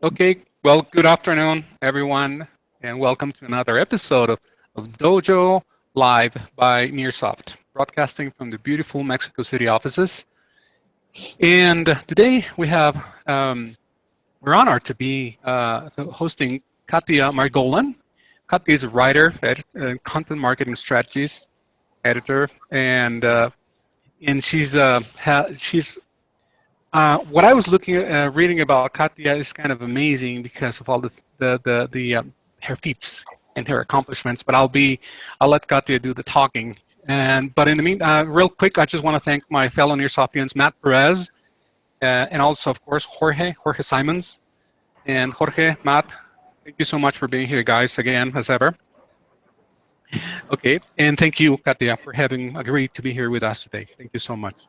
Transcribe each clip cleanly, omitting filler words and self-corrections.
Okay, well, good afternoon, everyone, and welcome to another episode of Dojo Live by Nearsoft, broadcasting from the beautiful Mexico City offices. And today we're honored to be hosting Katia Margolan. Katia is a writer, content marketing strategist, editor, and she's what I was reading about Katya is kind of amazing because of all her feats and her accomplishments. But I'll let Katya do the talking. But in the meantime, real quick, I just want to thank my fellow Nearsoftians, Matt Perez, and also, of course, Jorge Simons, and Jorge, Matt. Thank you so much for being here, guys, again as ever. Okay, and thank you, Katya, for having agreed to be here with us today. Thank you so much.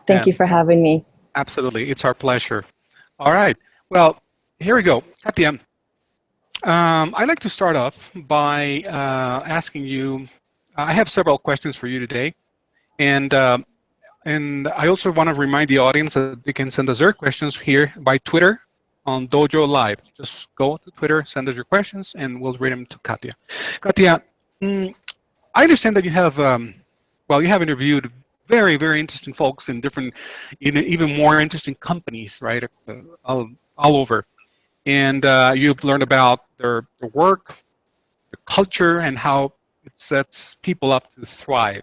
Thank you for having me. Absolutely, it's our pleasure. All right, well, here we go. Katya, I'd like to start off by asking you, I have several questions for you today, and I also want to remind the audience that they can send us their questions here by Twitter on Dojo Live. Just go to Twitter, send us your questions, and we'll read them to Katya. Katya, I understand that you have interviewed very, very interesting folks in even more interesting companies, right, all over. And you've learned about their work, the culture, and how it sets people up to thrive.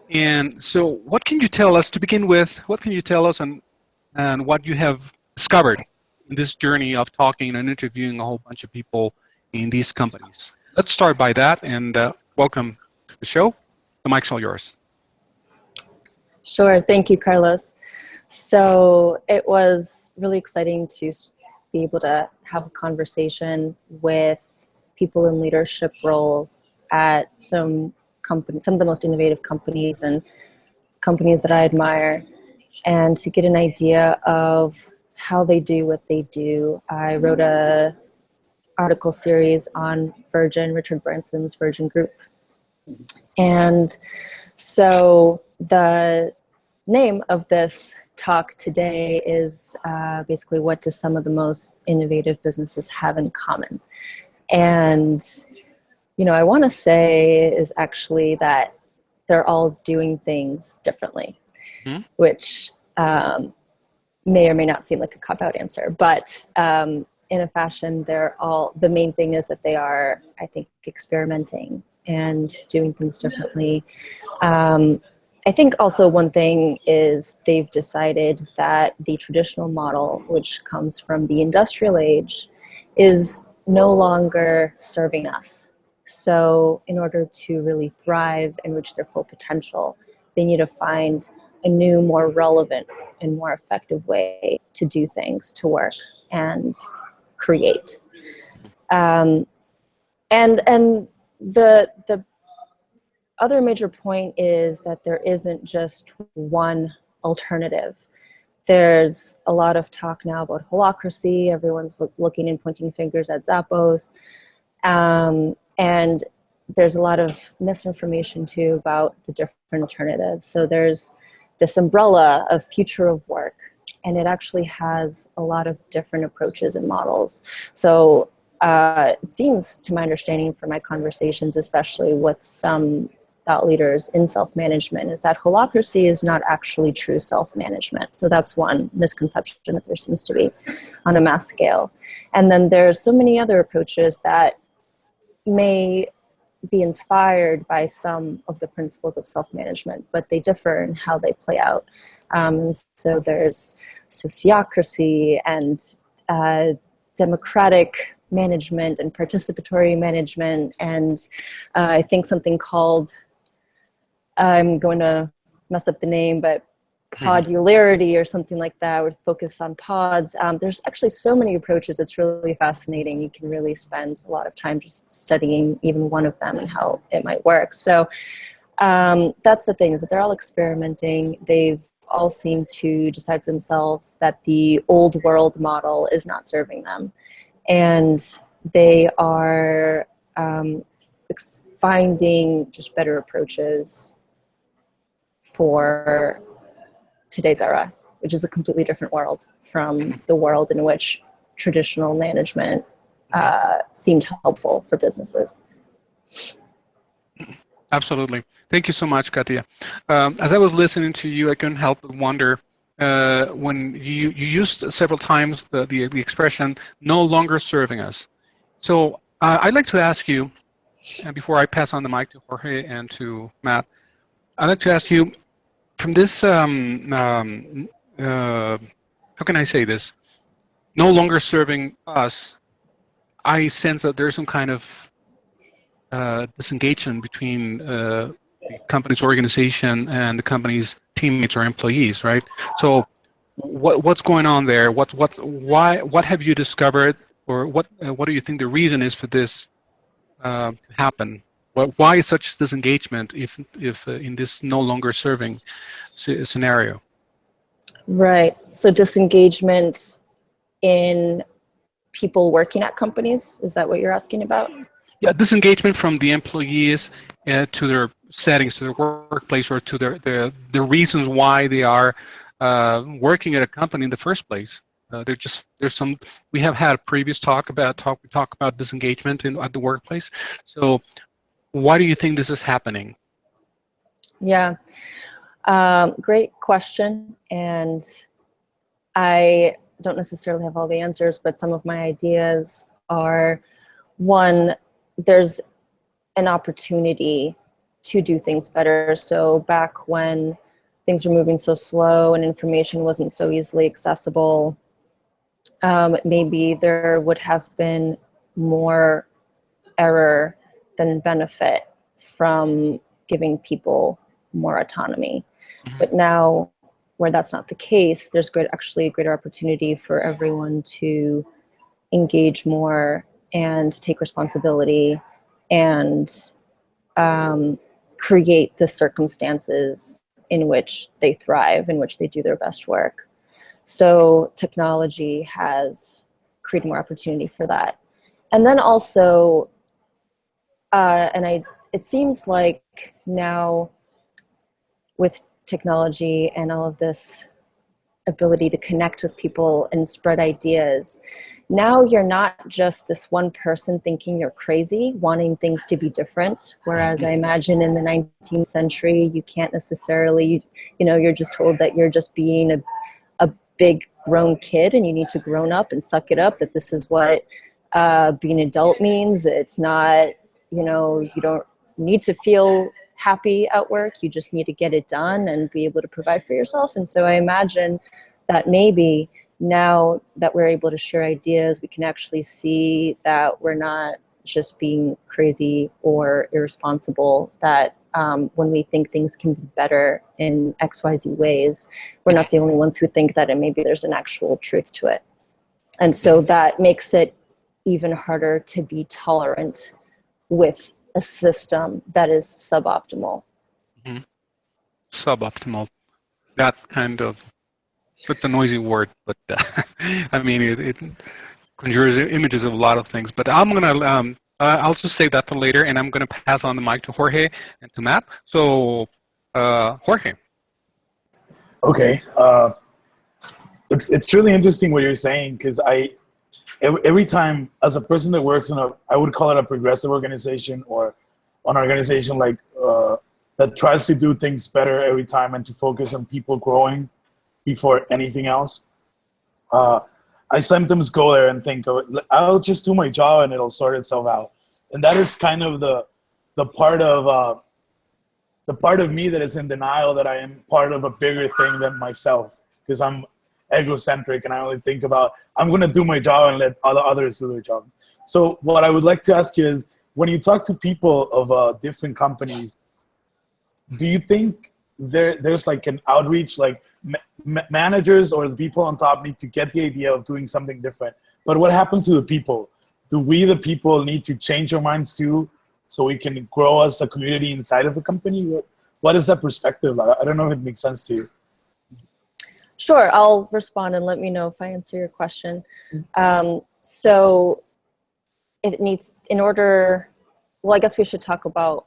And so what can you tell us, to begin with, what can you tell us on what you have discovered in this journey of talking and interviewing a whole bunch of people in these companies? Let's start by that, and welcome to the show. The mic's all yours. Sure. Thank you, Carlos. So it was really exciting to be able to have a conversation with people in leadership roles at some companies, some of the most innovative companies and companies that I admire, and to get an idea of how they do what they do. I wrote a article series on Virgin, Richard Branson's Virgin Group. And so the name of this talk today is basically, what do some of the most innovative businesses have in common? And, I want to say is actually that they're all doing things differently, which may or may not seem like a cop-out answer, but in a fashion, the main thing is that they are, I think, experimenting and doing things differently. I think also one thing is they've decided that the traditional model, which comes from the industrial age, is no longer serving us. So in order to really thrive and reach their full potential, they need to find a new, more relevant and more effective way to do things, to work and create. And the other major point is that there isn't just one alternative. There's a lot of talk now about holacracy. Everyone's looking and pointing fingers at Zappos. And there's a lot of misinformation too about the different alternatives. So there's this umbrella of future of work, and it actually has a lot of different approaches and models. So it seems, to my understanding from my conversations, especially with some thought leaders in self-management, is that holacracy is not actually true self-management. So that's one misconception that there seems to be on a mass scale. And then there's so many other approaches that may be inspired by some of the principles of self-management, but they differ in how they play out. So there's sociocracy and democratic management and participatory management, and I think something called, I'm going to mess up the name, but podularity or something like that, would focus on pods. There's actually so many approaches. It's really fascinating. You can really spend a lot of time just studying even one of them and how it might work. So that's the thing, is that they're all experimenting. They've all seem to decide for themselves that the old world model is not serving them. And they are finding just better approaches for today's era. which is a completely different world from the world in which traditional management seemed helpful for businesses. Absolutely. Thank you so much, Katia. As I was listening to you, I couldn't help but wonder when you used several times the expression "no longer serving us." So I'd like to ask you, before I pass on the mic to Jorge and to Matt, I'd like to ask you from this. How can I say this? No longer serving us. I sense that there's some kind of disengagement between the company's organization and the company's teammates or employees, right? So, what's going on there? What have you discovered, or what do you think the reason is for this to happen? Why is such disengagement if in this no longer serving scenario? Right. So disengagement in people working at companies, is that what you're asking about? Yeah, disengagement from the employees to their settings, to their workplace, or to the reasons why they are working at a company in the first place. We have had a previous talk about disengagement at the workplace. So why do you think this is happening? Yeah, great question. And I don't necessarily have all the answers, but some of my ideas are, one, there's an opportunity to do things better. So back when things were moving so slow and information wasn't so easily accessible, maybe there would have been more error than benefit from giving people more autonomy. Mm-hmm. But now, where that's not the case, there's actually a greater opportunity for everyone to engage more and take responsibility and create the circumstances in which they thrive, in which they do their best work. So technology has created more opportunity for that. And then also, it seems like now with technology and all of this ability to connect with people and spread ideas, now you're not just this one person thinking you're crazy, wanting things to be different. Whereas I imagine in the 19th century, you can't necessarily, you're just told that you're just being a big grown kid and you need to grown up and suck it up, that this is what being an adult means. It's not, you don't need to feel happy at work. You just need to get it done and be able to provide for yourself. And so I imagine that maybe now that we're able to share ideas, we can actually see that we're not just being crazy or irresponsible, that when we think things can be better in XYZ ways, we're not the only ones who think that, and maybe there's an actual truth to it. And so that makes it even harder to be tolerant with a system that is suboptimal. Mm-hmm. Suboptimal. That kind of, it's a noisy word, but I mean, it conjures images of a lot of things. But I'm going to, I'll just save that for later, and I'm going to pass on the mic to Jorge and to Matt. So, Jorge. Okay. It's really interesting what you're saying, because every time, as a person that works in I would call it a progressive organization, or an organization like that tries to do things better every time and to focus on people growing before anything else. I sometimes go there and think, I'll just do my job and it'll sort itself out. And that is kind of the part of me that is in denial that I am part of a bigger thing than myself, because I'm egocentric and I only think about, I'm going to do my job and let others do their job. So what I would like to ask you is, when you talk to people of different companies, do you think there's like an outreach, like managers or the people on top need to get the idea of doing something different? But what happens to the people? Do we, the people, need to change our minds too, so we can grow as a community inside of the company? What is that perspective? I don't know if it makes sense to you. Sure, I'll respond and let me know if I answer your question. So it needs, well, I guess we should talk about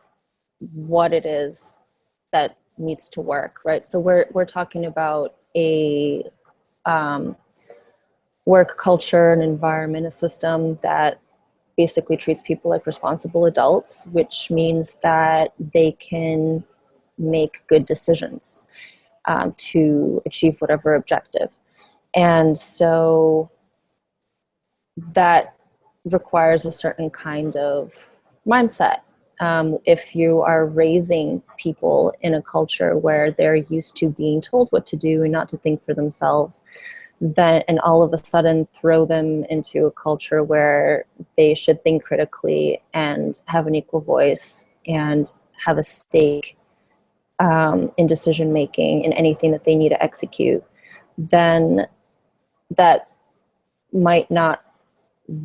what it is that needs to work, right? So we're talking about a work culture, an environment, a system that basically treats people like responsible adults, which means that they can make good decisions to achieve whatever objective. And so that requires a certain kind of mindset. If you are raising people in a culture where they're used to being told what to do and not to think for themselves, then and all of a sudden throw them into a culture where they should think critically and have an equal voice and have a stake in decision making in anything that they need to execute, then that might not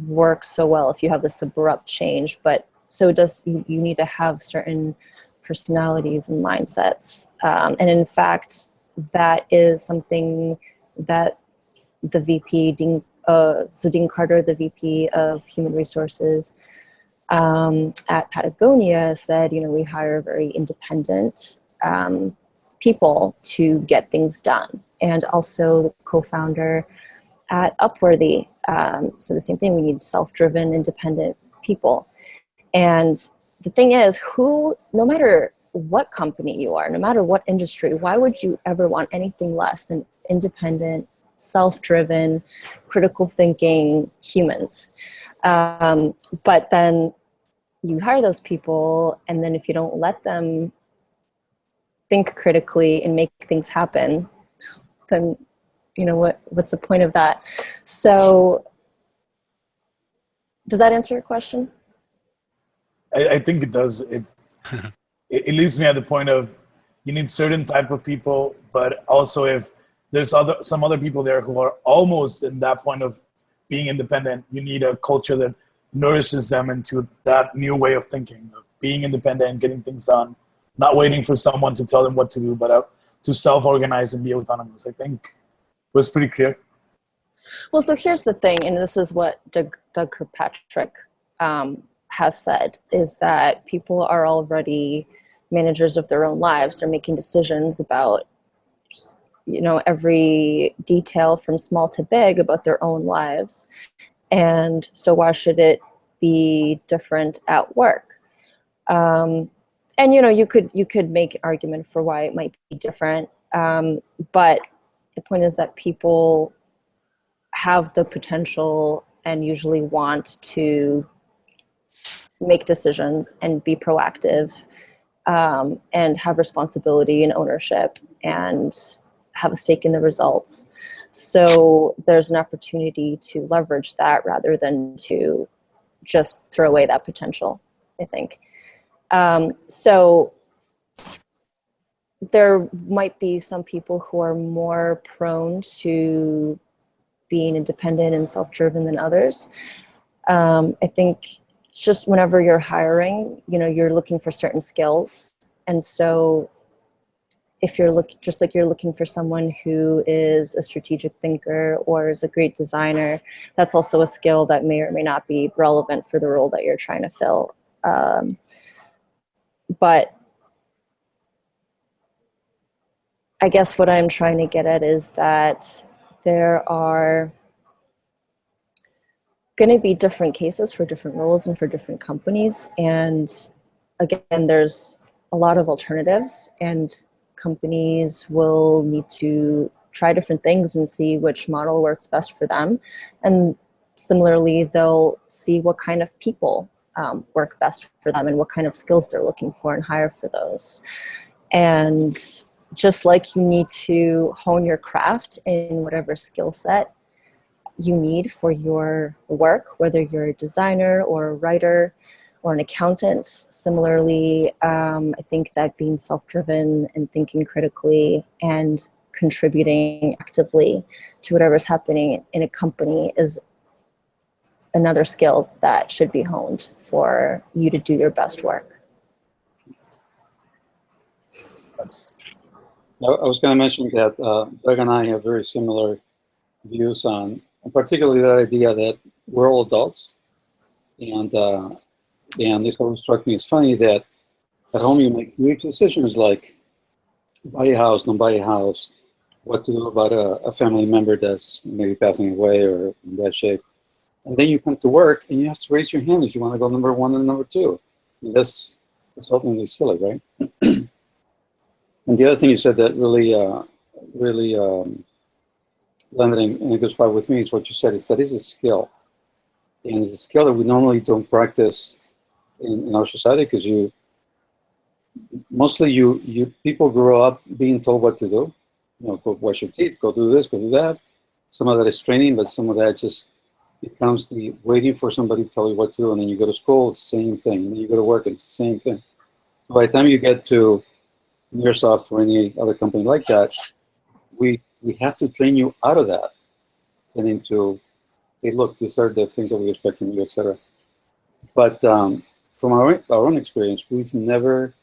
work so well if you have this abrupt change. But so it does, you need to have certain personalities and mindsets. And in fact, that is something that the VP, Dean Carter, the VP of Human Resources at Patagonia said, we hire very independent people to get things done. And also the co-founder at Upworthy. So the same thing, we need self-driven, independent people. And the thing is, no matter what company you are, no matter what industry, why would you ever want anything less than independent, self-driven, critical thinking humans? But then you hire those people, and then if you don't let them think critically and make things happen, then what's the point of that? So does that answer your question? I think it does. It leaves me at the point of you need certain type of people, but also if there's some other people there who are almost in that point of being independent, you need a culture that nourishes them into that new way of thinking, of being independent and getting things done, not waiting for someone to tell them what to do, but to self-organize and be autonomous. I think it was pretty clear. Well, so here's the thing, and this is what Doug Kirkpatrick has said, is that people are already managers of their own lives. They're making decisions about, every detail from small to big about their own lives. And so why should it be different at work? And, you could make an argument for why it might be different. But the point is that people have the potential and usually want to make decisions and be proactive, and have responsibility and ownership and have a stake in the results. So there's an opportunity to leverage that rather than to just throw away that potential, I think. So there might be some people who are more prone to being independent and self-driven than others. I think just whenever you're hiring, you're looking for certain skills. And so if you're looking for someone who is a strategic thinker or is a great designer, that's also a skill that may or may not be relevant for the role that you're trying to fill. But I guess what I'm trying to get at is that there are going to be different cases for different roles and for different companies. And again, there's a lot of alternatives, and companies will need to try different things and see which model works best for them. And similarly, they'll see what kind of people work best for them and what kind of skills they're looking for and hire for those. And just like you need to hone your craft in whatever skill set you need for your work, whether you're a designer or a writer or an accountant. Similarly, I think that being self-driven and thinking critically and contributing actively to whatever's happening in a company is another skill that should be honed for you to do your best work. I was going to mention that Doug and I have very similar views on, particularly that idea that we're all adults, and this always struck me as funny that at home you make huge decisions like buy a house, don't buy a house, what to do about a family member that's maybe passing away or in bad shape. And then you come to work and you have to raise your hand if you want to go number one and number two. And that's ultimately silly, right? And the other thing you said that really landed in a good spot with me is what you said. Is that is a skill. And it's a skill that we normally don't practice in our society because mostly people grow up being told what to do. You know, go wash your teeth, go do this, go do that. Some of that is training, but some of that just becomes the waiting for somebody to tell you what to do, and then you go to school, same thing. And then you go to work, it's the same thing. By the time you get to Nearsoft or any other company like that, we have to train you out of that and into, hey, look, these are the things that we expect from you, etc. But from our own experience, we've never,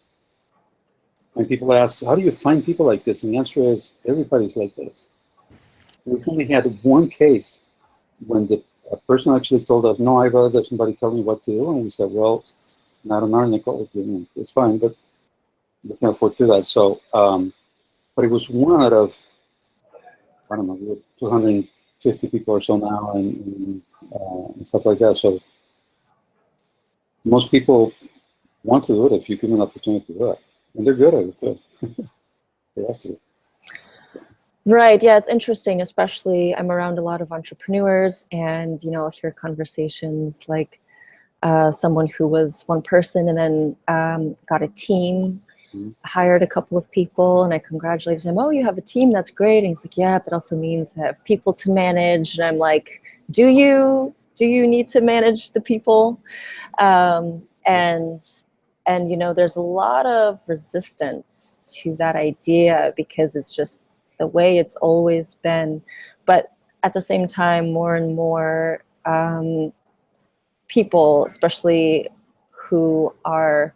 when people ask, how do you find people like this? And the answer is, everybody's like this. We've only had one case when a person actually told us, no, I'd rather have somebody tell me what to do. And we said, well, not on our nickel, it's fine, but we can't afford to do that. So, but it was one out of, I don't know, 250 people or so now and stuff like that. So most people want to do it if you give them an opportunity to do it. And they're good at it too. They have to. Right. Yeah, it's interesting, especially I'm around a lot of entrepreneurs and, you know, I'll hear conversations like someone who was one person and then got a team, hired a couple of people, and I congratulated him. Oh, you have a team? That's great. And he's like, yeah, that also means I have people to manage. And I'm like, do you need to manage the people? And, you know, there's a lot of resistance to that idea because it's just the way it's always been. But at the same time, more and more people, especially who are,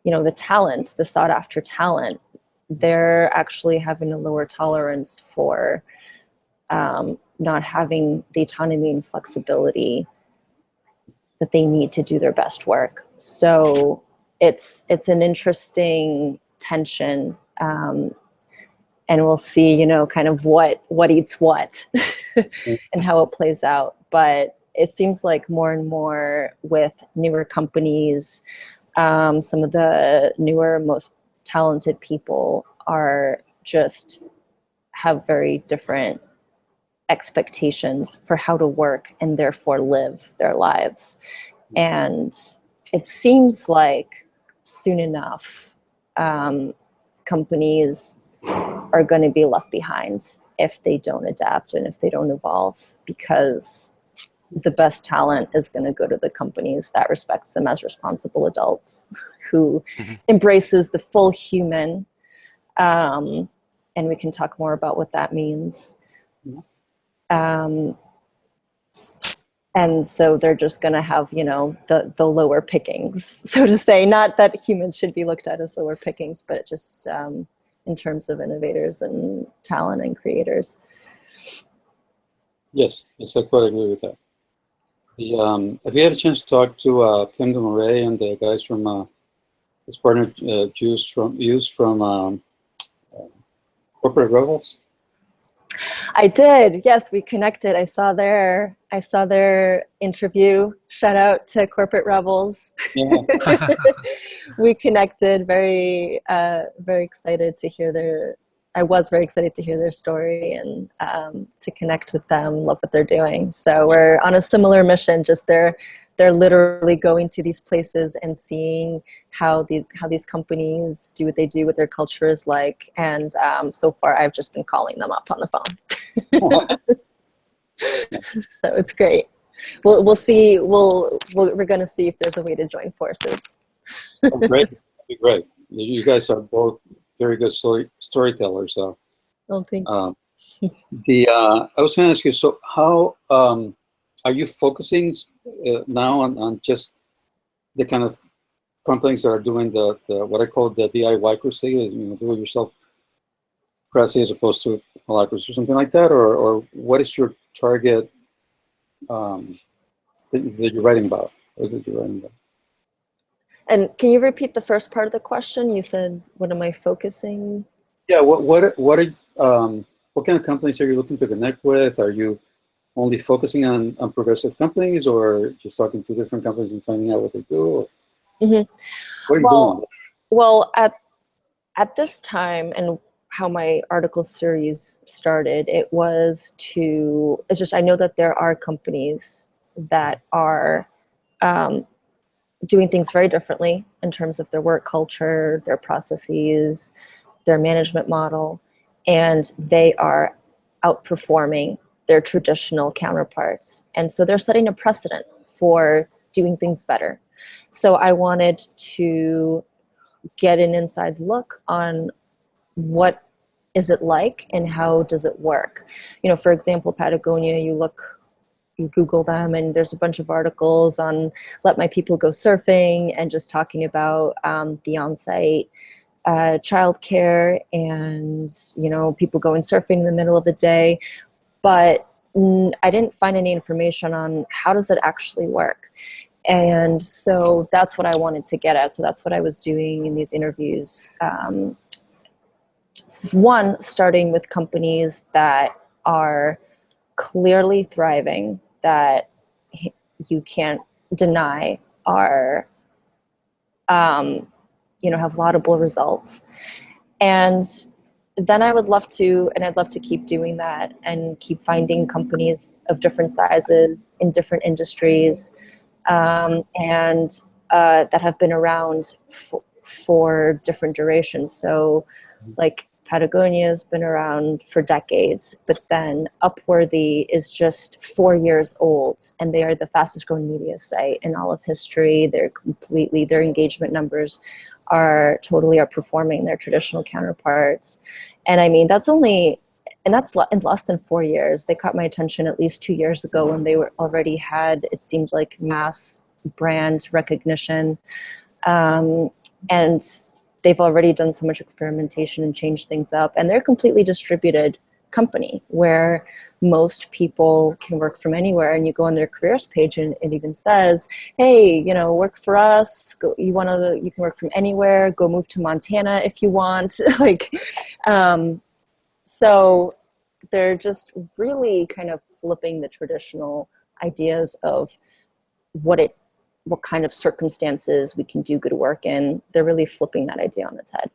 you know, the sought after talent, they're actually having a lower tolerance for not having the autonomy and flexibility that they need to do their best work. So it's an interesting tension, and we'll see, you know, kind of what eats what and how it plays out. But it seems like more and more with newer companies, some of the newer, most talented people are just have very different expectations for how to work and therefore live their lives. And it seems like soon enough, companies are going to be left behind if they don't adapt and if they don't evolve, because the best talent is going to go to the companies that respects them as responsible adults who embraces the full human. And we can talk more about what that means. And so they're just going to have, you know, the lower pickings, so to say. Not that humans should be looked at as lower pickings, but just in terms of innovators and talent and creators. Yes, I quite agree with that. Have you had a chance to talk to Kim Murray and the guys from his partner Hughes from Corporate Rebels? I did. Yes, we connected. I saw their interview. Shout out to Corporate Rebels. Yeah. We connected. Very excited to hear I was very excited to hear their story and to connect with them. Love what they're doing. So we're on a similar mission. Just they're literally going to these places and seeing how these companies do what they do, what their culture is like. And so far, I've just been calling them up on the phone. So it's great. We'll see. We're going to see if there's a way to join forces. Oh, great! That'd be great. You guys are both very good storytellers. So, Oh, thank you. I was going to ask you. So, how are you focusing now on just the kind of companies that are doing the what I call the DIY crusade, you know, do-it-yourself crusade, as opposed to Holacracy or something like that, or what is your target that you're writing about? What is it you're writing about? And can you repeat the first part of the question? You said, "What am I focusing?" Yeah. What are what kind of companies are you looking to connect with? Are you only focusing on progressive companies, or just talking to different companies and finding out what they do? Mhm. What are you Well, doing? well, at this time, and how my article series started, it's just, I know that there are companies that are doing things very differently in terms of their work culture, their processes, their management model, and they are outperforming their traditional counterparts. And so they're setting a precedent for doing things better. So I wanted to get an inside look on what is it like and how does it work. For example, Patagonia, you Google them and there's a bunch of articles on Let My People Go Surfing and just talking about the on-site childcare and people going surfing in the middle of the day. But I didn't find any information on how does it actually work. And so that's what I wanted to get at. So that's what I was doing in these interviews. One, starting with companies that are clearly thriving, that you can't deny are, have laudable results. And then I'd love to keep doing that and keep finding companies of different sizes in different industries, and that have been around for different durations. So like Patagonia has been around for decades, but then Upworthy is just 4 years old, and they are the fastest growing media site in all of history. Their engagement numbers are totally outperforming their traditional counterparts. And I mean, that's in less than 4 years. They caught my attention at least 2 years ago when they already had, it seemed like, mass brand recognition. And they've already done so much experimentation and changed things up. And they're a completely distributed company where most people can work from anywhere. And you go on their careers page and it even says, hey, work for us. You can work from anywhere. Go move to Montana if you want. So they're just really kind of flipping the traditional ideas of what kind of circumstances we can do good work in. They're really flipping that idea on its head.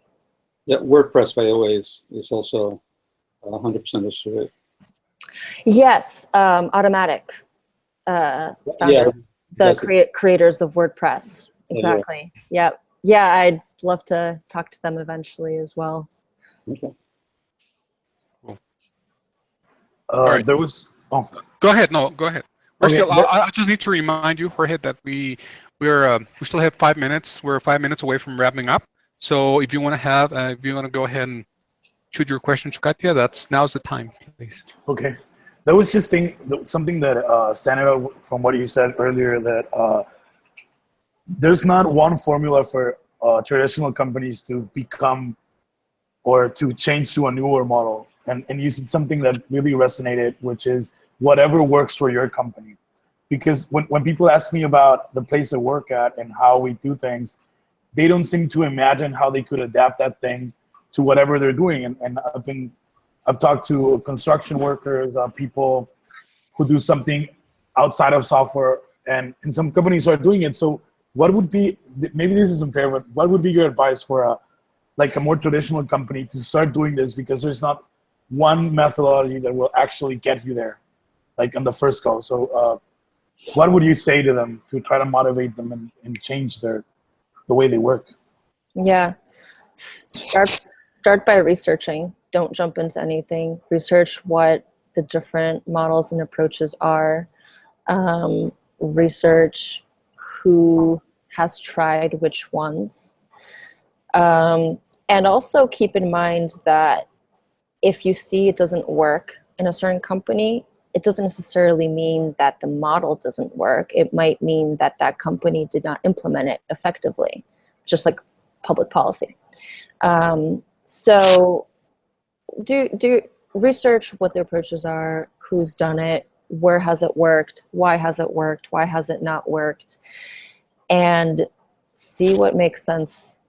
Yeah, WordPress, by the way, is also 100% distributed. Yes, Automatic, founder, creators of WordPress. Exactly. Yeah. Yeah, I'd love to talk to them eventually as well. Okay. Right. There was. Oh, go ahead. No, go ahead. Okay, I just need to remind you, Jorge, that we still have 5 minutes. We're 5 minutes away from wrapping up. So if you want to go ahead and shoot your question to Katya, now's the time, please. Okay. That was just something that standing out from what you said earlier, that there's not one formula for traditional companies to become or to change to a newer model. And you said something that really resonated, which is whatever works for your company. Because when people ask me about the place I work at and how we do things, they don't seem to imagine how they could adapt that thing to whatever they're doing. And I've talked to construction workers, people who do something outside of software, and some companies are doing it. So what would be, maybe this isn't fair, but what would be your advice for a more traditional company to start doing this? Because there's not one methodology that will actually get you there, like on the first go. So what would you say to them to try to motivate them and change the way they work? Yeah. Start by researching. Don't jump into anything. Research what the different models and approaches are. Research who has tried which ones. And also keep in mind that if you see it doesn't work in a certain company, it doesn't necessarily mean that the model doesn't work. It might mean that that company did not implement it effectively, just like public policy. So do research what the approaches are, who's done it, where has it worked, why has it not worked, and see what makes sense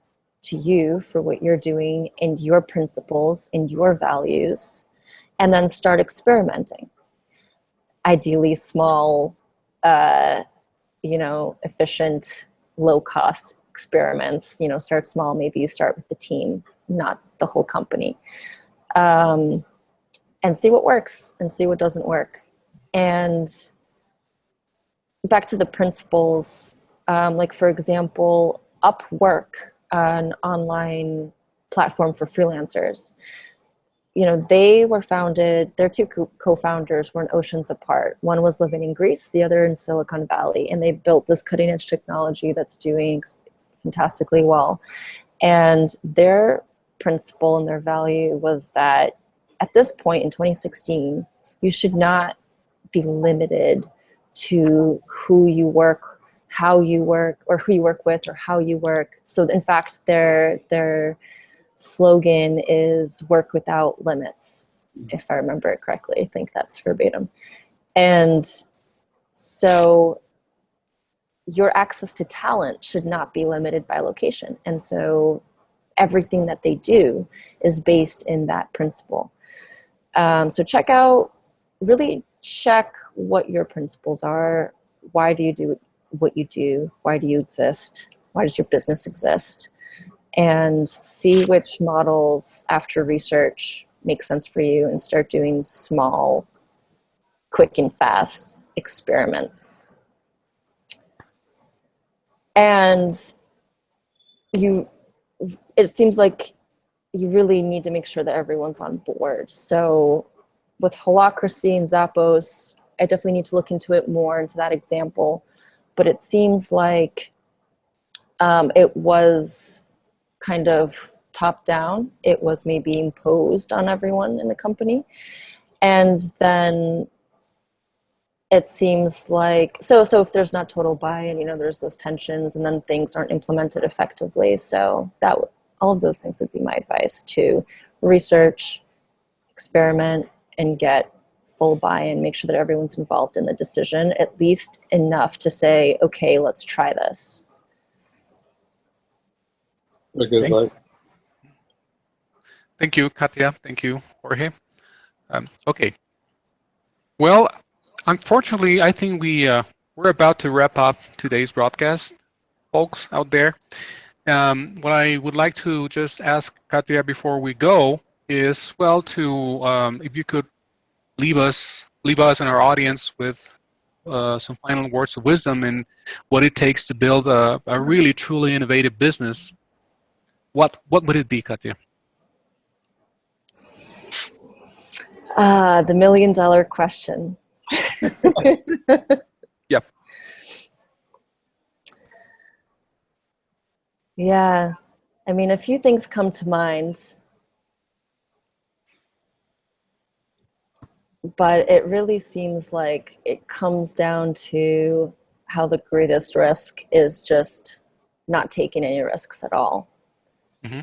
to you for what you're doing and your principles and your values, and then start experimenting. Ideally small, efficient, low-cost experiments. Start small. Maybe you start with the team, not the whole company, and see what works and see what doesn't work. And back to the principles, like for example, Upwork, an online platform for freelancers. They were founded, their two co-founders were in oceans apart. One was living in Greece, the other in Silicon Valley, and they built this cutting edge technology that's doing fantastically well. And their principle and their value was that at this point in 2016, you should not be limited to who you work, how you work, or who you work with, or how you work. So in fact, their slogan is work without limits, if I remember it correctly. I think that's verbatim. And so your access to talent should not be limited by location. And so everything that they do is based in that principle. So really check what your principles are. Why do you do what you do? Why do you exist? Why does your business exist? And see which models after research make sense for you, and start doing small, quick and fast experiments. And it seems like you really need to make sure that everyone's on board. So with Holacracy and Zappos, I definitely need to look into it more, into that example. But it seems like it was kind of top down. It was maybe imposed on everyone in the company. And then it seems like, so if there's not total buy-in, there's those tensions, and then things aren't implemented effectively. So all of those things would be my advice: to research, experiment, and get full buy-in. Make sure that everyone's involved in the decision, at least enough to say, okay, let's try this. Very good Thanks. advice. Thank you, Katya. Thank you, Jorge. Okay. Well, unfortunately, I think we're about to wrap up today's broadcast, folks out there. What I would like to just ask Katya before we go is, if you could leave us and our audience with some final words of wisdom in what it takes to build a really truly innovative business. What would it be, Katya? The $1 million question. Yep. Yeah. I mean, a few things come to mind, but it really seems like it comes down to how the greatest risk is just not taking any risks at all. Mm-hmm.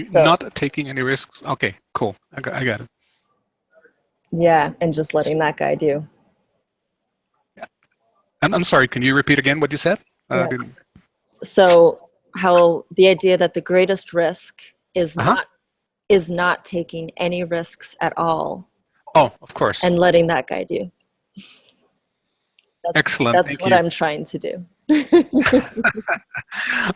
So, not taking any risks. Okay, cool. I got it. Yeah, and just letting that guide you. Yeah. I'm sorry. Can you repeat again what you said? Yeah. So, how the idea that the greatest risk is not taking any risks at all. Oh, of course. And letting that guide you. Excellent. That's Thank what you. I'm trying to do.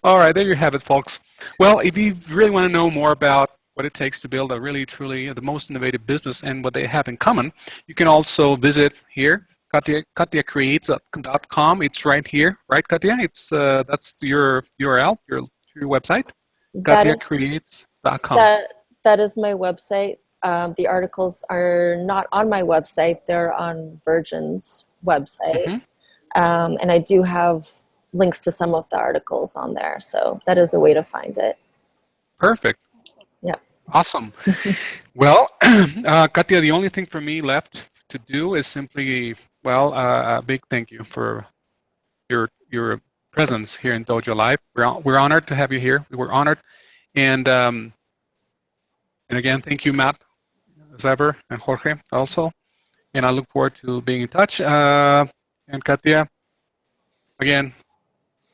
All right, there you have it, folks. Well, if you really want to know more about what it takes to build a really, truly the most innovative business and what they have in common, you can also visit here, KatyaCreates.com. It's right here, right, Katya? It's that's your URL, your website, KatyaCreates.com. That is my website. The articles are not on my website; they're on Virgin's website. Mm-hmm. And I do have links to some of the articles on there. So that is a way to find it. Perfect. Yeah. Awesome. Well, Katya, the only thing for me left to do is simply, a big thank you for your presence here in Dojo Live. We're honored to have you here. We're honored. And again, thank you, Matt, as ever, and Jorge also. And I look forward to being in touch. And Katya, again,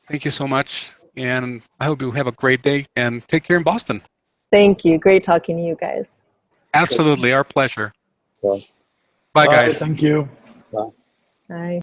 thank you so much. And I hope you have a great day and take care in Boston. Thank you. Great talking to you guys. Absolutely, our pleasure. Bye. Bye, Bye, guys. thank you. Bye.